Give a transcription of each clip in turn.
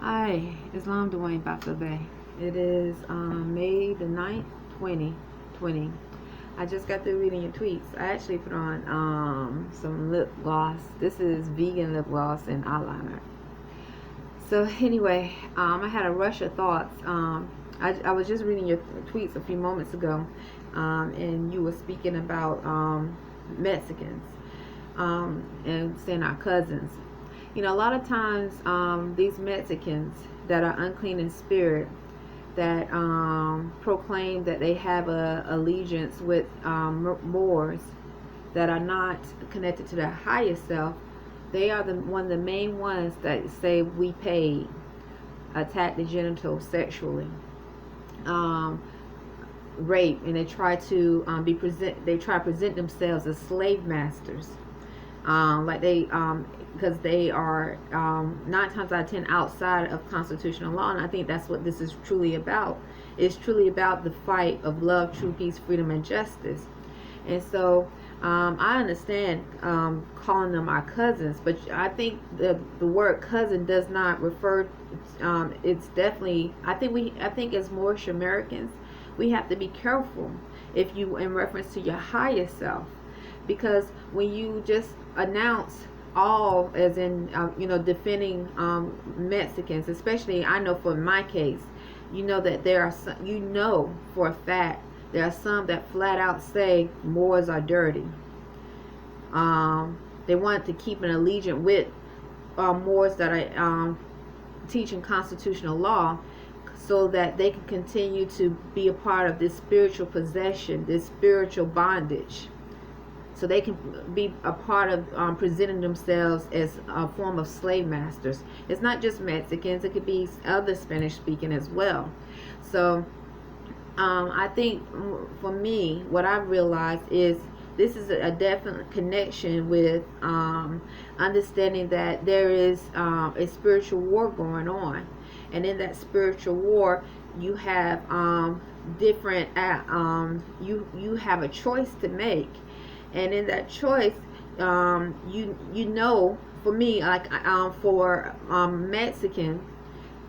Hi, Islam Dwayne Bey. It is May the 9th, 2020. I just got through reading your tweets. I actually put on some lip gloss. This is vegan lip gloss and eyeliner. So anyway, I had a rush of thoughts. I was just reading your tweets a few moments ago, and you were speaking about Mexicans and saying our cousins. You know, a lot of times these Mexicans that are unclean in spirit, that proclaim that they have a allegiance with Moors that are not connected to their highest self, they are one of the main ones that say we paid, attack the genitals sexually, rape, and they try to they try to present themselves as slave masters, like they because they are 9 times out of 10 outside of constitutional law. And I think that's what this is truly about. It's truly about the fight of love, true peace, freedom, and justice. And so I understand calling them our cousins, but I think the word cousin does not refer. It's definitely. I think as Moorish Americans, we have to be careful if you in reference to your highest self, because when you just announce all as in defending Mexicans, especially, I know for my case, that there are some, for a fact there are some that flat out say Moors are dirty. They want to keep an allegiance with Moors that are teaching constitutional law, so that they can continue to be a part of this spiritual possession, this spiritual bondage, so they can be a part of presenting themselves as a form of slave masters. It's not just Mexicans, it could be other Spanish speaking as well. So I think for me, what I've realized is this is a definite connection with understanding that there is a spiritual war going on. And in that spiritual war, you have different, you have a choice to make. And in that choice, for me, like for Mexican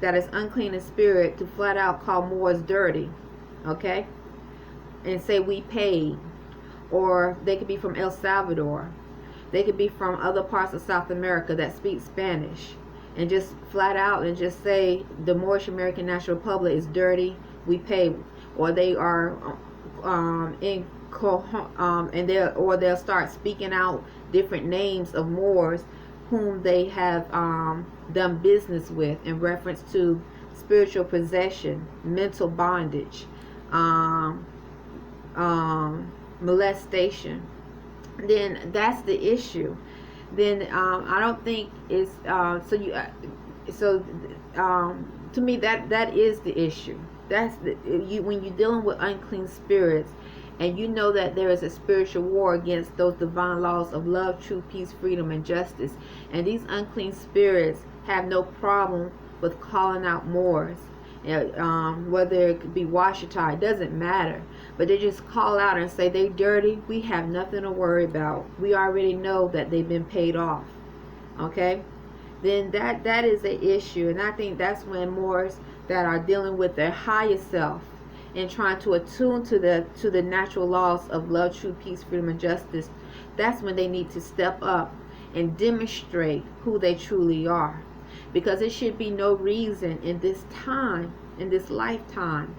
that is unclean in spirit, to flat out call Moors dirty, okay, and say we paid. Or they could be from El Salvador, they could be from other parts of South America that speak Spanish, and just flat out and just say the Moorish American National Republic is dirty, we pay. Or they are and they'll start speaking out different names of Moors whom they have done business with in reference to spiritual possession, mental bondage, molestation. Then that's the issue. Then I don't think it's to me that is the issue. That's when you're dealing with unclean spirits, and you know that there is a spiritual war against those divine laws of love, truth, peace, freedom, and justice. And these unclean spirits have no problem with calling out Moors, whether it could be Washita, it doesn't matter. But they just call out and say they dirty. We have nothing to worry about. We already know that they've been paid off. Okay? Then that is an issue. And I think that's when Moors that are dealing with their highest self and trying to attune to the natural laws of love, truth, peace, freedom, and justice, that's when they need to step up and demonstrate who they truly are. Because there should be no reason in this time, in this lifetime,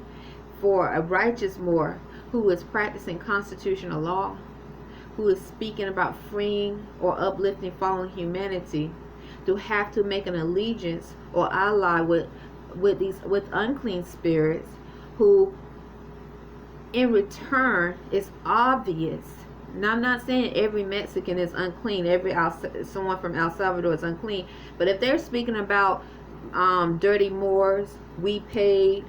for a righteous Moor who is practicing constitutional law, who is speaking about freeing or uplifting fallen humanity, to have to make an allegiance or ally with unclean spirits, who in return, it's obvious. Now, I'm not saying every Mexican is unclean, someone from El Salvador is unclean, but if they're speaking about dirty Moors, we paid,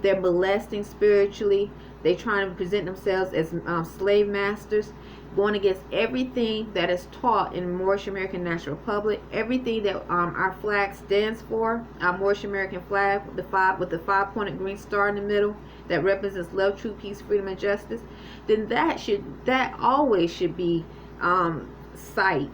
they're molesting spiritually, they're trying to present themselves as slave masters, going against everything that is taught in Moorish American National Republic, everything that our flag stands for, our Moorish American flag with the 5-pointed green star in the middle that represents love, truth, peace, freedom, and justice, then that always should be sight,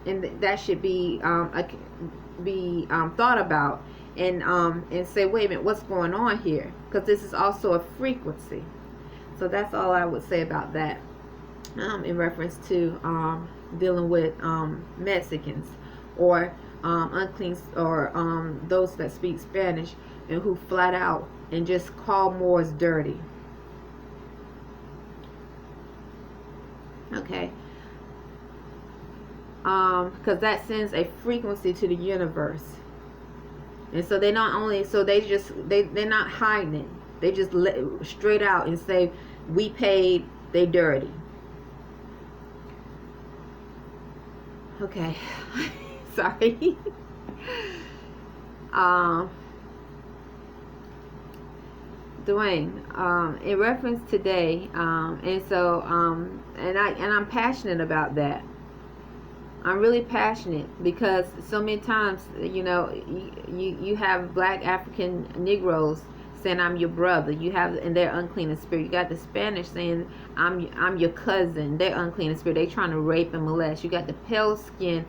and that should be thought about and say, wait a minute, what's going on here? Because this is also a frequency. So that's all I would say about that, in reference to dealing with Mexicans or unclean, or those that speak Spanish and who flat out and just call Moors dirty. Okay. Because that sends a frequency to the universe. And so they not only, so they're not hiding it. They just let straight out and say, we paid, they dirty. Okay. Sorry. Dwayne, in reference today, and so and I'm passionate about that. I'm really passionate because so many times, you have black African Negroes saying I'm your brother. You have, and they're unclean in spirit. You got the Spanish saying I'm your cousin. They're unclean in spirit. They trying to rape and molest. You got the pale skin,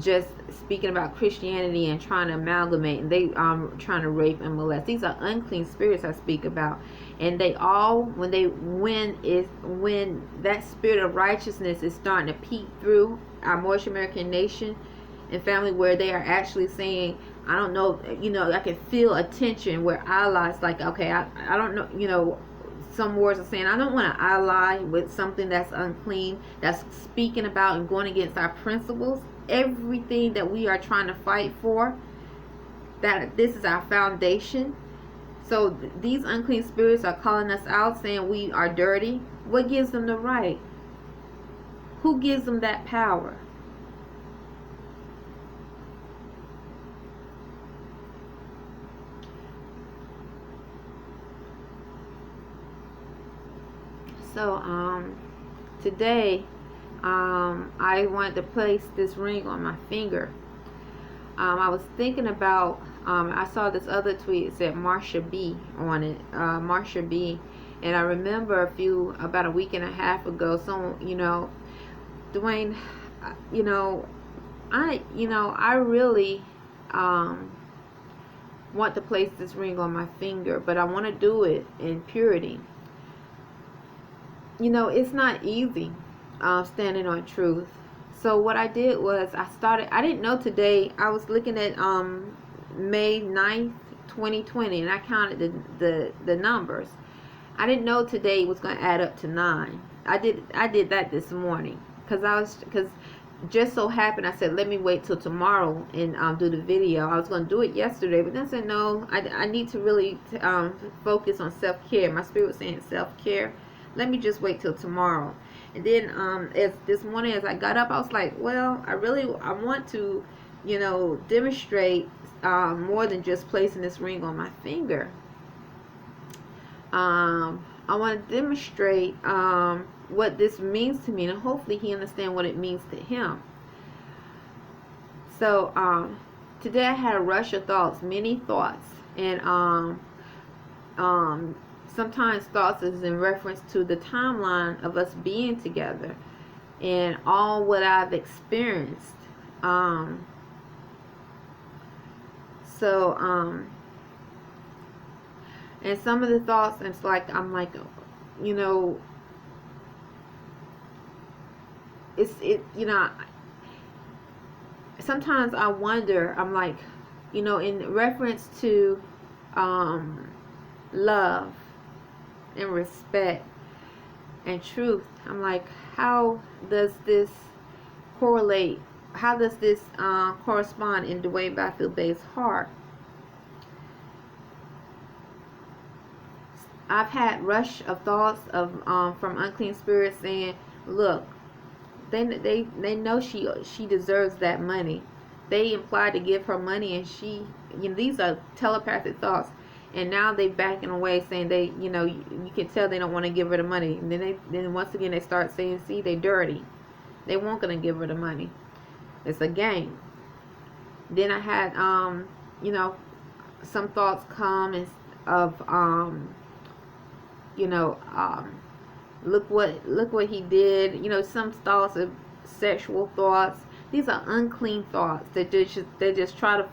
just speaking about Christianity and trying to amalgamate, and they trying to rape and molest. These are unclean spirits I speak about, and they all, when that spirit of righteousness is starting to peek through our Moorish American nation and family, where they are actually saying, I don't know, I can feel a tension where allies, like, okay, I don't know, some words are saying, I don't want to ally with something that's unclean, that's speaking about and going against our principles, everything that we are trying to fight for, that this is our foundation. So these unclean spirits are calling us out, saying we are dirty. What gives them the right? Who gives them that power? So today I wanted to place this ring on my finger. I was thinking about, I saw this other tweet, it said Marsha B on it, Marsha B, and I remember about a week and a half ago, Dwayne, I really want to place this ring on my finger, but I want to do it in purity. It's not easy standing on truth. So what I did was I didn't know today, I was looking at May 9th, 2020, and I counted the numbers. I didn't know today was going to add up to 9. I did that this morning because just so happened I said, let me wait till tomorrow and do the video. I was going to do it yesterday, but then I said, no, I need to really focus on self-care. My spirit was saying self-care. Let me just wait till tomorrow. And then as this morning, as I got up, I was like, well, I want to, demonstrate more than just placing this ring on my finger. I want to demonstrate what this means to me, and hopefully he understands what it means to him. So today I had a rush of thoughts, many thoughts, and sometimes thoughts is in reference to the timeline of us being together and all what I've experienced. And some of the thoughts, I'm like, sometimes I wonder, I'm like, in reference to love and respect and truth, I'm like, how does this correlate? How does this correspond in Dwayne Bey's heart? I've had rush of thoughts of from unclean spirits saying, look, they know she deserves that money. They implied to give her money, and these are telepathic thoughts. And now they backing away, saying they, you can tell they don't want to give her the money. And then once again they start saying, see, they dirty. They won't gonna give her the money. It's a game. Then I had, some thoughts come of, look what he did. Some thoughts of sexual thoughts. These are unclean thoughts that they just try to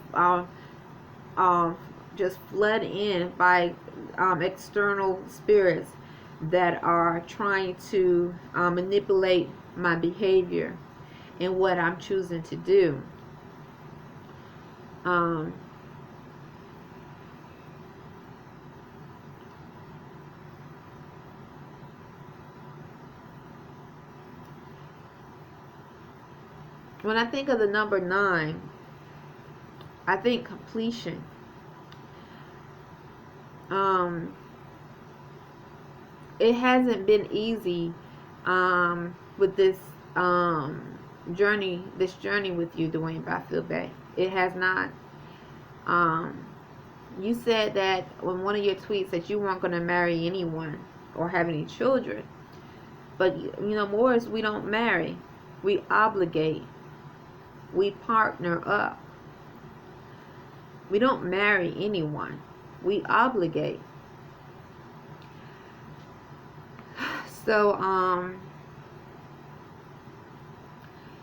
um, just flood in by external spirits that are trying to manipulate my behavior and what I'm choosing to do. Um, when I think of the number 9, I think completion. It hasn't been easy with this journey with you, Arrington-Bey. It has not. You said that on one of your tweets that you weren't going to marry anyone or have any children. But, Morris, we don't marry. We obligate. We partner up. We don't marry anyone. We obligate. So,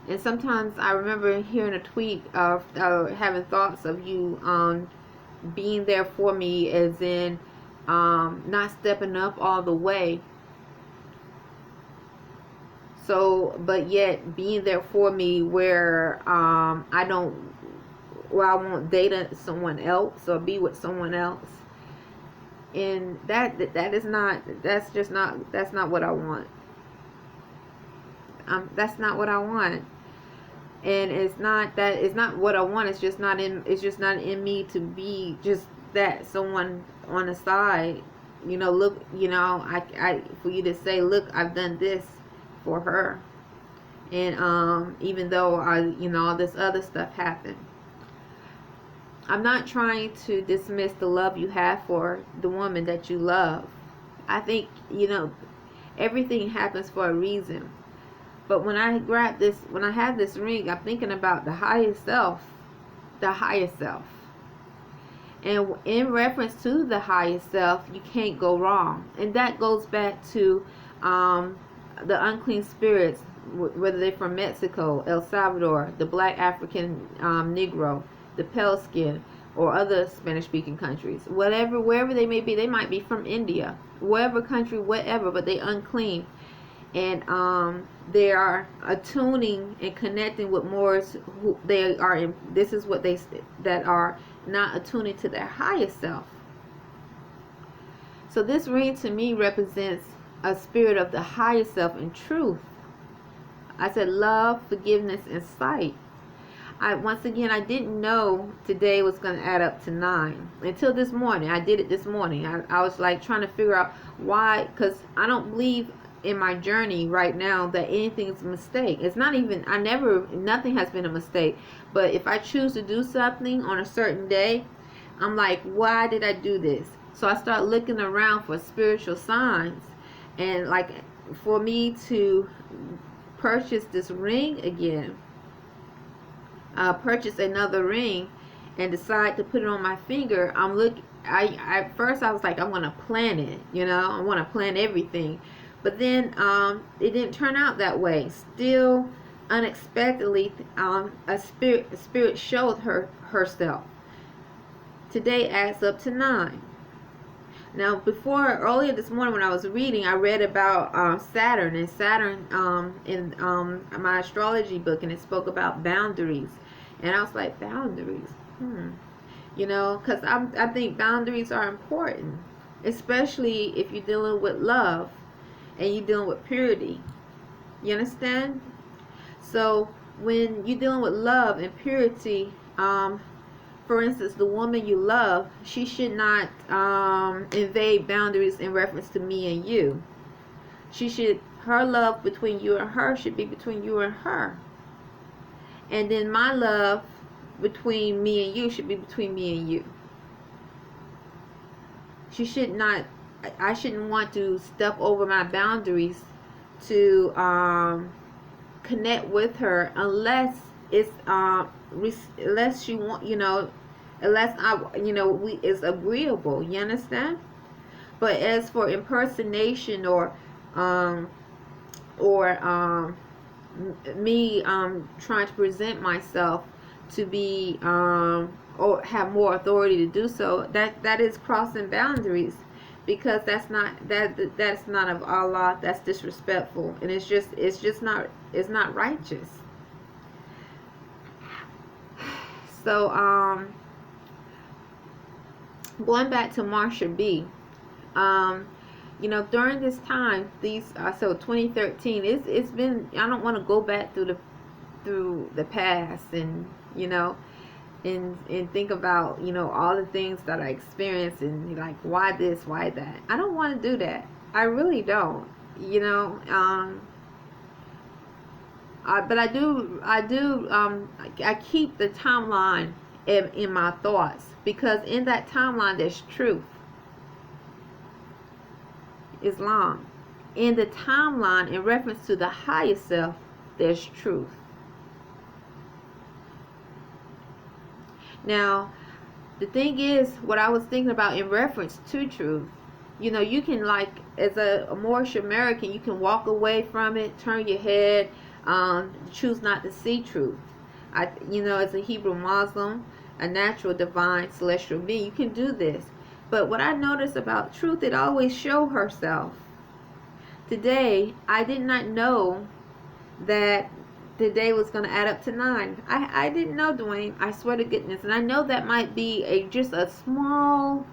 and sometimes I remember hearing a tweet of having thoughts of you being there for me, as in not stepping up all the way. So, but yet being there for me where I won't date someone else or be with someone else. And that's not what I want. That's not what I want. And it's not what I want. It's just not in me to be just that, someone on the side. Look, I for you to say, look, I've done this for her. And even though all this other stuff happened. I'm not trying to dismiss the love you have for the woman that you love. I think, everything happens for a reason. But when I have this ring, I'm thinking about the higher self. The higher self. And in reference to the higher self, you can't go wrong. And that goes back to the unclean spirits, whether they're from Mexico, El Salvador, the black African Negro, the pale skin, or other Spanish-speaking countries, wherever they may be. They might be from India, wherever country, whatever, but they unclean, and they are attuning and connecting with Moors who they are in. This is what that are not attuning to their highest self. So this ring to me represents a spirit of the highest self in truth. I said love, forgiveness, and sight. Once again, I didn't know today was going to add up to 9 until this morning. I did it this morning. I was like trying to figure out why, because I don't believe in my journey right now that anything is a mistake. It's not even, nothing has been a mistake. But if I choose to do something on a certain day, I'm like, why did I do this? So I start looking around for spiritual signs. And like for me to purchase this ring again, purchase another ring and decide to put it on my finger, at first I was like, I want to plan it, I want to plan everything. But then it didn't turn out that way. Still, unexpectedly, a spirit showed herself. Today adds up to 9. Now, earlier this morning when I was reading, I read about Saturn, and Saturn in my astrology book, and it spoke about boundaries. And I was like, boundaries? Because I think boundaries are important, especially if you're dealing with love and you're dealing with purity. You understand? So when you're dealing with love and purity, for instance, the woman you love, she should not invade boundaries in reference to me and you. Her love between you and her should be between you and her. And then my love between me and you should be between me and you. I shouldn't want to step over my boundaries to connect with her unless it's unless she want, unless it's agreeable. You understand? But as for impersonation or me trying to present myself to be or have more authority to do so, that is crossing boundaries, because that's not of Allah. That's disrespectful, and it's just not righteous. So going back to Marsha B, during this time, so 2013, it's been, I don't want to go back through the past, and and think about all the things that I experienced, and like, why this, why that. I don't want to do that. I really don't. But I keep the timeline in my thoughts, because in that timeline there's truth. Islam. In the timeline, in reference to the higher self, there's truth. Now, the thing is, what I was thinking about in reference to truth, you can, like, as a Moorish American, you can walk away from it, turn your head, choose not to see truth. As a Hebrew Muslim, a natural, divine, celestial being, you can do this. But what I noticed about truth, it always shows herself. Today, I did not know that the day was going to add up to 9. I didn't know, Dwayne. I swear to goodness. And I know that might be just a small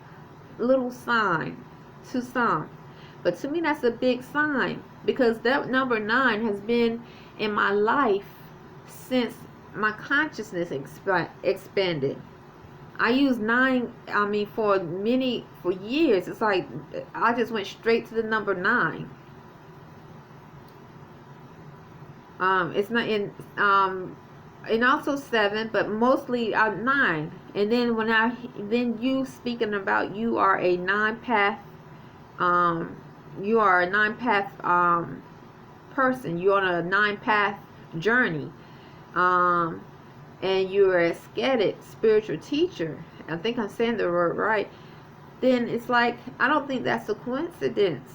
little sign to some. But to me, that's a big sign, because that number 9 has been in my life since my consciousness expanded. I used 9, for years. It's like I just went straight to the number 9. It's not in, and also 7, but mostly 9. And then then you speaking about you are a 9-path, person. You're on a 9-path journey. And you're a ascetic spiritual teacher. I think I'm saying the word right. Then it's like, I don't think that's a coincidence.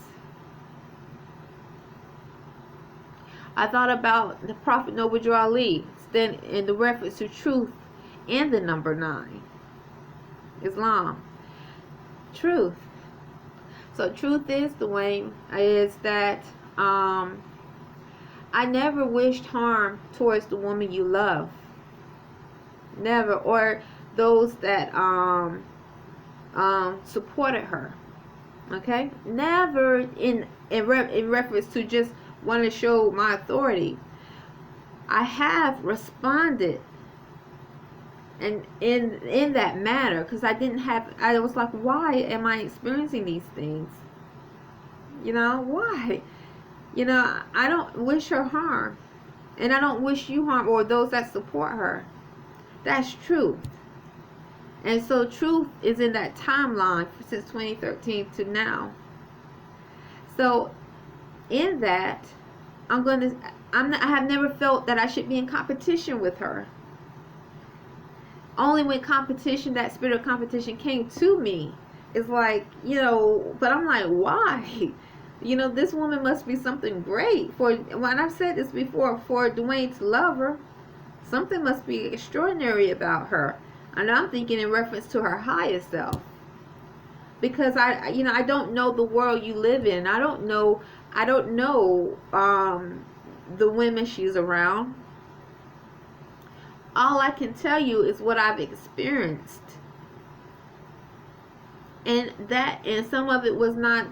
I thought about the Prophet Noble Ali, then in the reference to truth and the number 9. Islam. Truth. So truth is, Dwayne, is that I never wished harm towards the woman you love. Never. Or those that supported her. Okay? Never in reference to just want to show my authority. I have responded and in that manner, because I was like, why am I experiencing these things? Why? I don't wish her harm, and I don't wish you harm, or those that support her. That's truth. And so truth is in that timeline since 2013 to now. So in that, I have never felt that I should be in competition with her. Only when that spirit of competition came to me, it's like, but I'm like, why? This woman must be something great. When I've said this before, for Dwayne to love her, something must be extraordinary about her. And I'm thinking in reference to her higher self. Because I don't know the world you live in. I don't know the women she's around. All I can tell you is what I've experienced. And some of it was not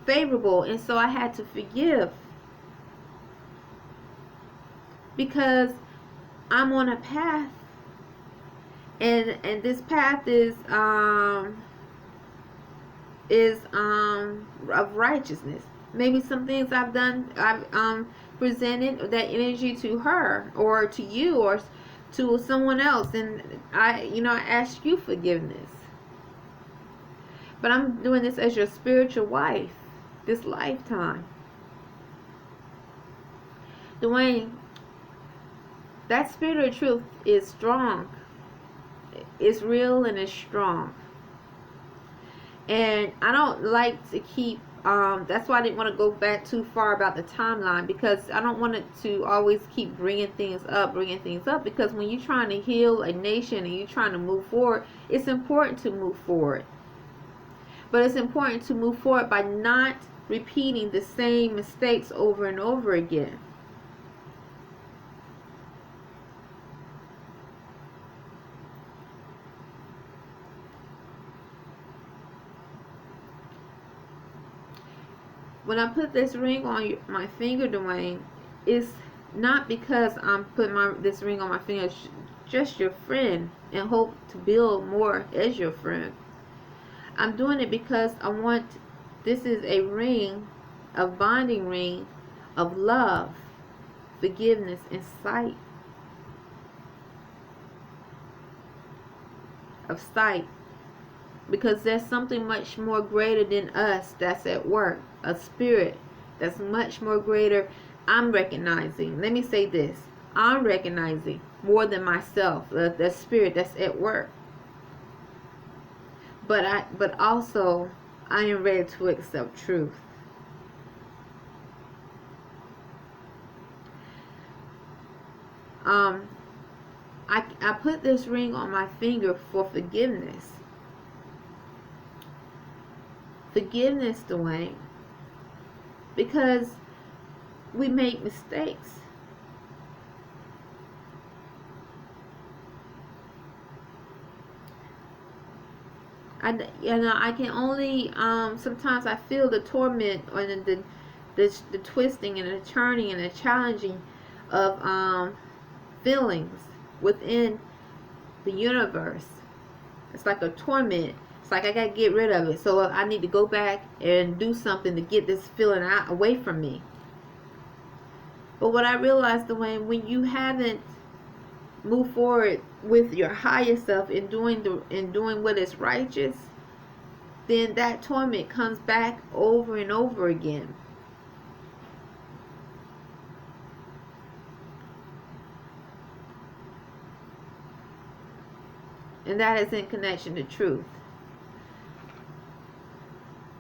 favorable, and so I had to forgive, because I'm on a path, and this path is of righteousness. Maybe some things I've done, I've presented that energy to her, or to you, or to someone else, and I ask you forgiveness. But I'm doing this as your spiritual wife this lifetime. Dwayne, that spirit of truth is strong. It's real and it's strong. And I don't like to keep that's why I didn't want to go back too far about the timeline, because I don't want it to always keep bringing things up, because when you're trying to heal a nation and you're trying to move forward, it's important to move forward. But it's important to move forward by not repeating the same mistakes over and over again. When I put this ring on my finger, Dwayne, it's not because I'm putting this ring on my finger as just your friend and hope to build more as your friend. I'm doing it because this is a ring, a bonding ring of love, forgiveness, and sight. Because there's something much more greater than us that's at work. A spirit that's much more greater. I'm recognizing, let me say this, I'm recognizing more than myself, the spirit that's at work. But also, I am ready to accept truth. I put this ring on my finger for forgiveness. Forgiveness, Dwayne. Because we make mistakes. I can only, sometimes I feel the torment or the twisting and the turning and the challenging of feelings within the universe. It's like a torment. It's like I gotta get rid of it. So I need to go back and do something to get this feeling away from me. But what I realized, Dwayne, when you haven't moved forward with your higher self in doing what is righteous, then that torment comes back over and over again. And that is in connection to truth.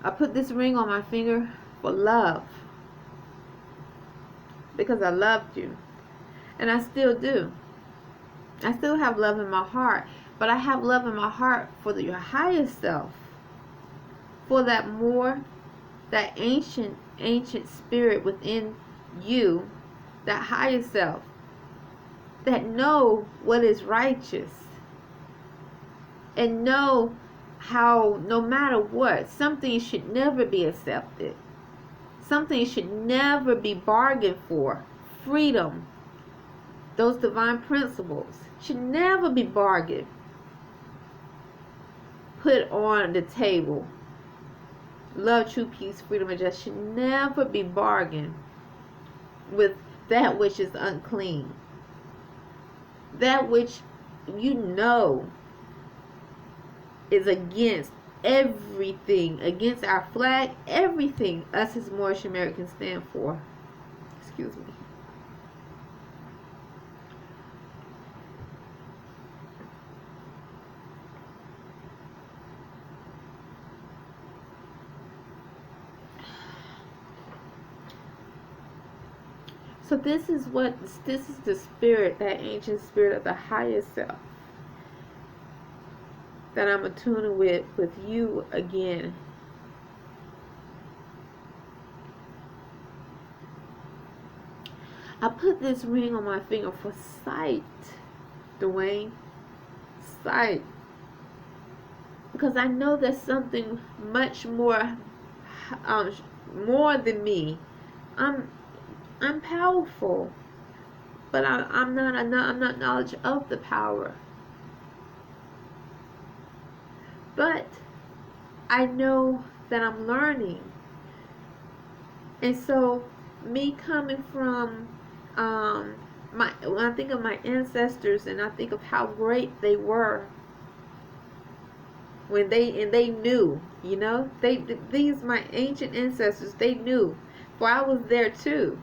I put this ring on my finger for love. Because I loved you. And I still do. I still have love in my heart. But I have love in my heart for your higher self. For that ancient spirit within you. That higher self. That know what is righteous. And know how no matter what, something should never be accepted. Something should never be bargained for. Freedom, those divine principles, should never be bargained, put on the table. Love, true peace, freedom, and justice should never be bargained with that which is unclean. That which you know is against everything, against our flag, everything us as Moorish Americans stand for. Excuse me. So this is the spirit, that ancient spirit of the highest self that I'm attuning with you again. I put this ring on my finger for sight, Dwayne. Sight. Because I know there's something much more than me. I'm powerful, but I'm not knowledge of the power. But I know that I'm learning. And so me coming from when I think of my ancestors and I think of how great they were when they knew, these my ancient ancestors, they knew, for I was there too.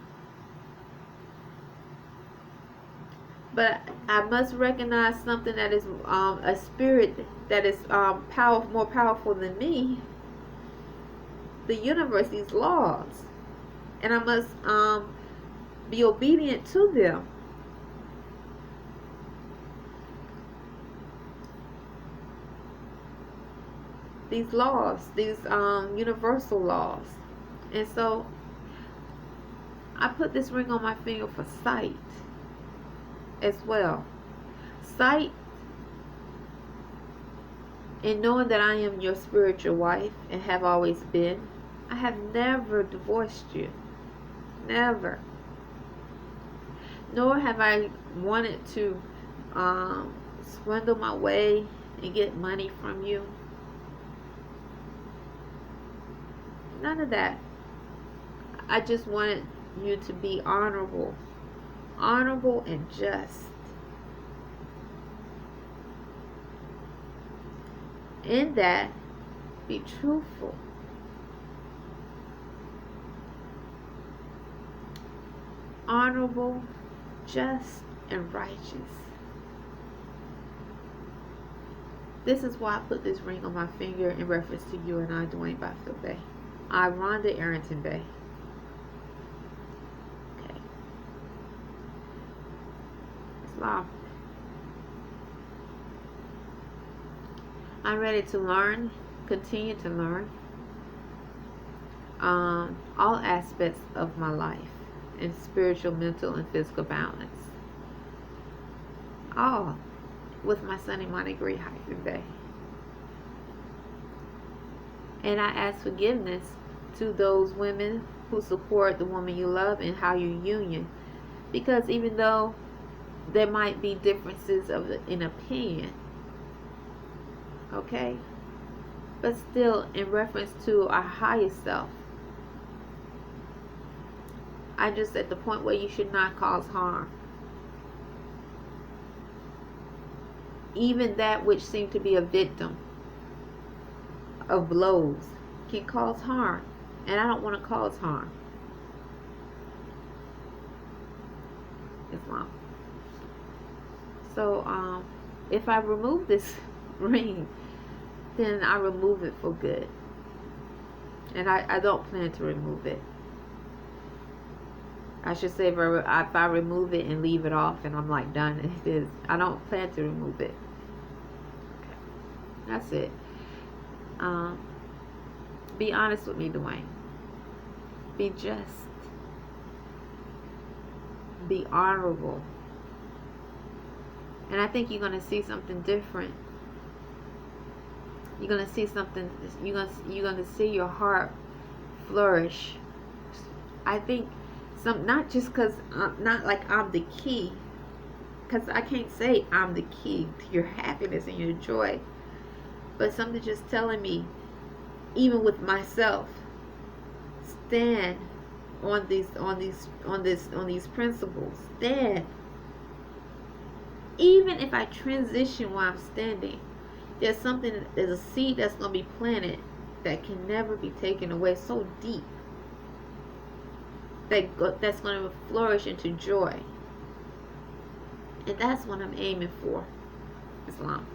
But I must recognize something that is a spirit that is more powerful than me. the universe, these laws, and I must be obedient to them. These laws, these universal laws. And so I put this ring on my finger for sight as well. Sight in knowing that I am your spiritual wife and have always been. I have never divorced you. Never. Nor have I wanted to swindle my way and get money from you. None of that. I just wanted you to be honorable. Honorable and just. In that, be truthful. Honorable, just, and righteous. This is why I put this ring on my finger in reference to you and I, Arrington-Bey. I, Rhonda Arrington-Bey. Okay. Islam. I'm ready to learn, continue to learn all aspects of my life in spiritual, mental, and physical balance. All with my son Arrington-Bey. And I ask forgiveness to those women who support the woman you love and how you union. Because even though there might be differences in opinion, okay, but still in reference to our highest self, I'm just at the point where you should not cause harm. Even that which seemed to be a victim of blows can cause harm, and I don't want to cause harm. Islam. So if I remove this ring, then I remove it for good, and I don't plan to remove it. I should say if I remove it and leave it off and I'm like done, it is. I don't plan to remove it. Okay. That's it. Be honest with me, Dwayne. Be just. Be honorable. And I think you're going to see something different. You're going to see something. You're going to see your heart flourish. I think not just because not like I'm the key, because I can't say I'm the key to your happiness and your joy, but something just telling me, even with myself, stand on these principles. Stand. Even if I transition while I'm standing, there's a seed that's going to be planted that can never be taken away, so deep that's going to flourish into joy. And that's what I'm aiming for. Islam.